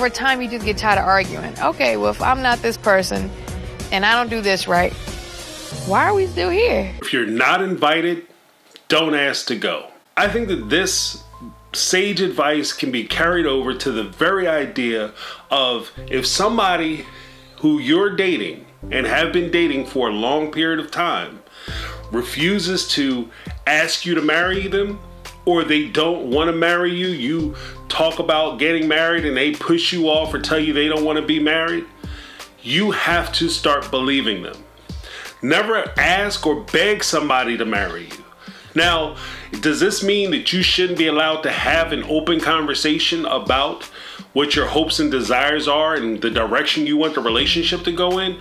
over time, you just get tired of arguing. Okay, well, if I'm not this person and I don't do this right, why are we still here? If you're not invited, don't ask to go. I think that this sage advice can be carried over to the very idea of if somebody who you're dating and have been dating for a long period of time refuses to ask you to marry them, or they don't want to marry you, you talk about getting married and they push you off or tell you they don't want to be married, you have to start believing them. Never ask or beg somebody to marry you. Now, does this mean that you shouldn't be allowed to have an open conversation about what your hopes and desires are and the direction you want the relationship to go in?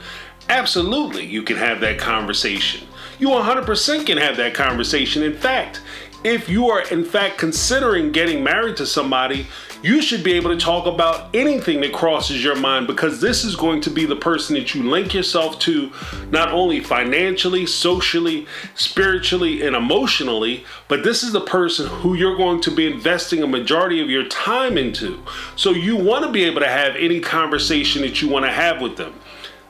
Absolutely, you can have that conversation. You 100% can have that conversation. In fact, if you are in fact considering getting married to somebody, you should be able to talk about anything that crosses your mind, because this is going to be the person that you link yourself to, not only financially, socially, spiritually, and emotionally, but this is the person who you're going to be investing a majority of your time into. So you want to be able to have any conversation that you want to have with them.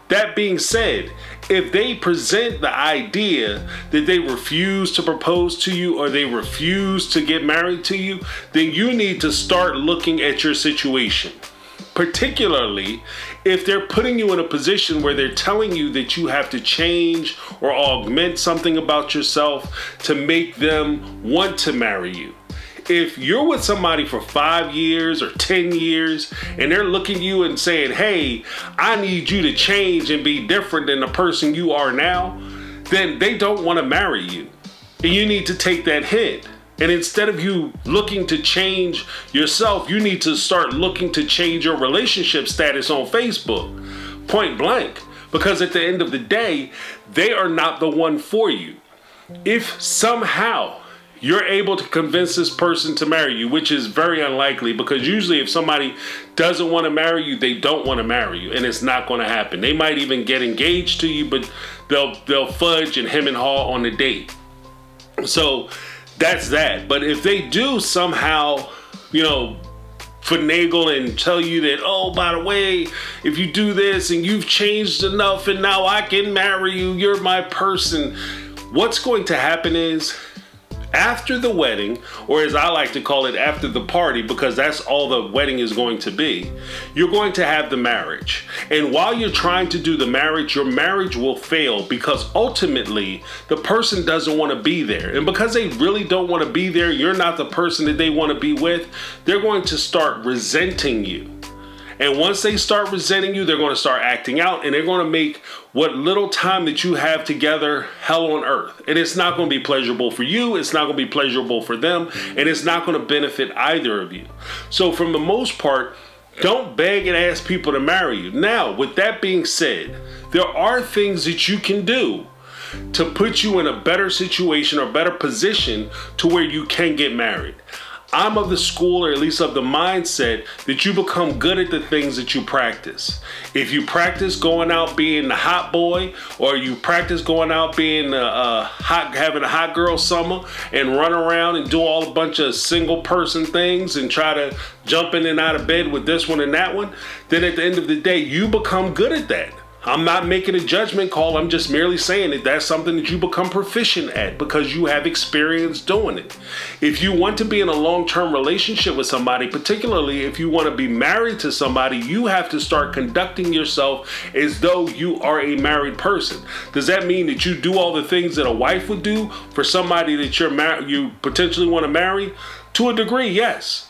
That being said, if they present the idea that they refuse to propose to you or they refuse to get married to you, then you need to start looking at your situation. Particularly if they're putting you in a position where they're telling you that you have to change or augment something about yourself to make them want to marry you. If you're with somebody for 5 years or 10 years and they're looking at you and saying, hey, I need you to change and be different than the person you are now, then they don't want to marry you. And you need to take that hint. And instead of you looking to change yourself, you need to start looking to change your relationship status on Facebook, point blank. Because at the end of the day, they are not the one for you. If somehow you're able to convince this person to marry you, which is very unlikely, because usually if somebody doesn't want to marry you, they don't want to marry you, and it's not going to happen. They might even get engaged to you, but they'll fudge and hem and haw on the date. So that's that. But if they do somehow, you know, finagle and tell you that, oh, by the way, if you do this and you've changed enough and now I can marry you, you're my person, what's going to happen is, after the wedding, or as I like to call it, after the party, because that's all the wedding is going to be, you're going to have the marriage. And while you're trying to do the marriage, your marriage will fail because ultimately the person doesn't want to be there. And because they really don't want to be there, you're not the person that they want to be with, they're going to start resenting you. And once they start resenting you, they're going to start acting out, and they're going to make what little time that you have together hell on earth. And it's not going to be pleasurable for you, it's not going to be pleasurable for them, and it's not going to benefit either of you. So for the most part, don't beg and ask people to marry you. Now, with that being said, there are things that you can do to put you in a better situation or better position to where you can get married. I'm of the school, or at least of the mindset, that you become good at the things that you practice. If you practice going out being the hot boy, or you practice going out being having a hot girl summer and run around and do all a bunch of single person things and try to jump in and out of bed with this one and that one, then at the end of the day, you become good at that. I'm not making a judgment call. I'm just merely saying that that's something that you become proficient at because you have experience doing it. If you want to be in a long-term relationship with somebody, particularly if you want to be married to somebody, you have to start conducting yourself as though you are a married person. Does that mean that you do all the things that a wife would do for somebody that you potentially want to marry? To a degree, yes.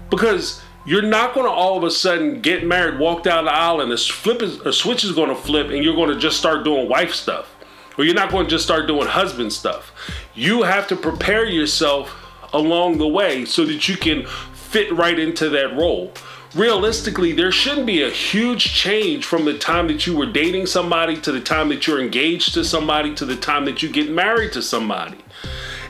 Because you're not going to all of a sudden get married, walk down the aisle, and a switch is going to flip and you're going to just start doing wife stuff. Or you're not going to just start doing husband stuff. You have to prepare yourself along the way so that you can fit right into that role. Realistically, there shouldn't be a huge change from the time that you were dating somebody to the time that you're engaged to somebody to the time that you get married to somebody.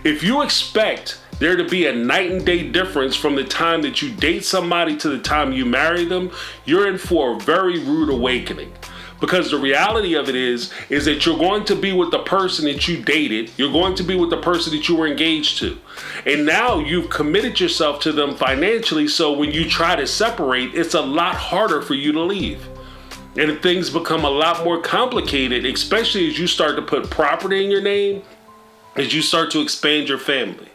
If you expect there to be a night and day difference from the time that you date somebody to the time you marry them, you're in for a very rude awakening. Because the reality of it is that you're going to be with the person that you dated. You're going to be with the person that you were engaged to. And now you've committed yourself to them financially. So when you try to separate, it's a lot harder for you to leave. And things become a lot more complicated, especially as you start to put property in your name, as you start to expand your family.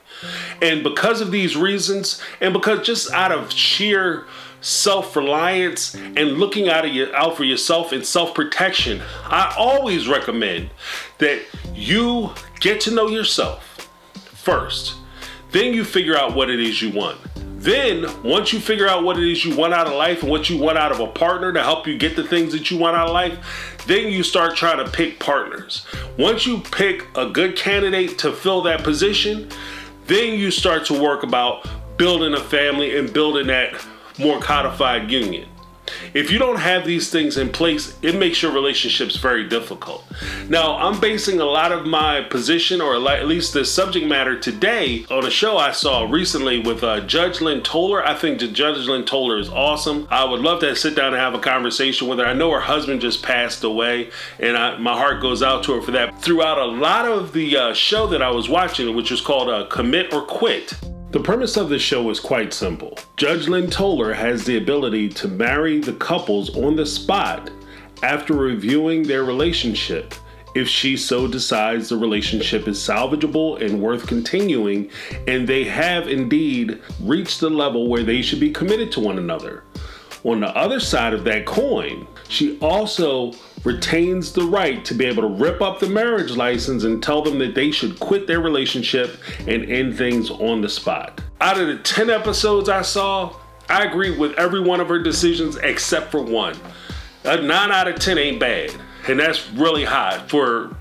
And because of these reasons, and because just out of sheer self-reliance and looking out for yourself and self-protection, I always recommend that you get to know yourself first. Then you figure out what it is you want. Then, once you figure out what it is you want out of life and what you want out of a partner to help you get the things that you want out of life, then you start trying to pick partners. Once you pick a good candidate to fill that position, then you start to work about building a family and building that more codified union. If you don't have these things in place, it makes your relationships very difficult. Now, I'm basing a lot of my position, or at least the subject matter today, on a show I saw recently with Judge Lynn Toler. I think Judge Lynn Toler is awesome. I would love to sit down and have a conversation with her. I know her husband just passed away, and my heart goes out to her for that. Throughout a lot of the show that I was watching, which was called Commit or Quit, the premise of the show is quite simple. Judge Lynn Toler has the ability to marry the couples on the spot after reviewing their relationship, if she so decides the relationship is salvageable and worth continuing, and they have indeed reached the level where they should be committed to one another. On the other side of that coin, she also retains the right to be able to rip up the marriage license and tell them that they should quit their relationship and end things on the spot. Out of the 10 episodes I saw, I agree with every one of her decisions except for one. 9 out of 10 ain't bad. And that's really high for,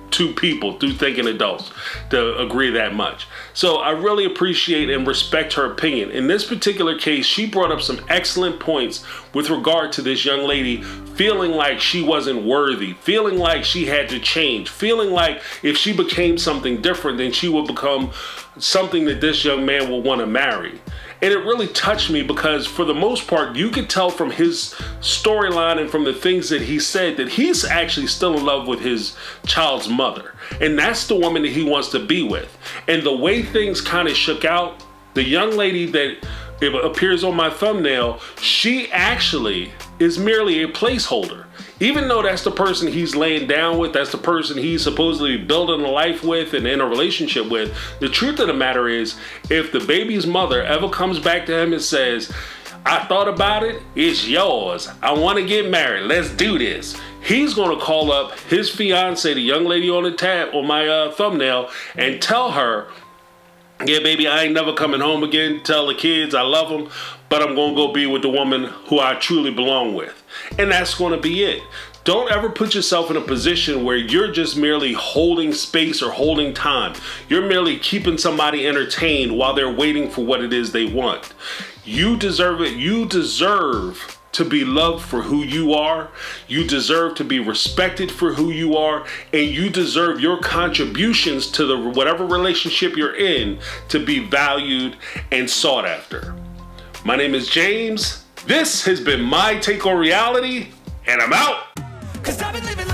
two thinking adults to agree that much. So I really appreciate and respect her opinion. In this particular case, she brought up some excellent points with regard to this young lady feeling like she wasn't worthy, feeling like she had to change, feeling like if she became something different, then she would become something that this young man will want to marry. And it really touched me because for the most part, you could tell from his storyline and from the things that he said that he's actually still in love with his child's mother. And that's the woman that he wants to be with. And the way things kind of shook out, the young lady that appears on my thumbnail, she actually is merely a placeholder. Even though that's the person he's laying down with, that's the person he's supposedly building a life with and in a relationship with, the truth of the matter is, if the baby's mother ever comes back to him and says, I thought about it, it's yours, I want to get married, let's do this, he's going to call up his fiance, the young lady on the tab on my thumbnail, and tell her, yeah, baby, I ain't never coming home again. Tell the kids I love them, but I'm going to go be with the woman who I truly belong with. And that's going to be it. Don't ever put yourself in a position where you're just merely holding space or holding time. You're merely keeping somebody entertained while they're waiting for what it is they want. You deserve it. You deserve to be loved for who you are. You deserve to be respected for who you are, and you deserve your contributions to whatever relationship you're in to be valued and sought after. My name is James. This has been my take on reality, and I'm out. 'Cause I've been living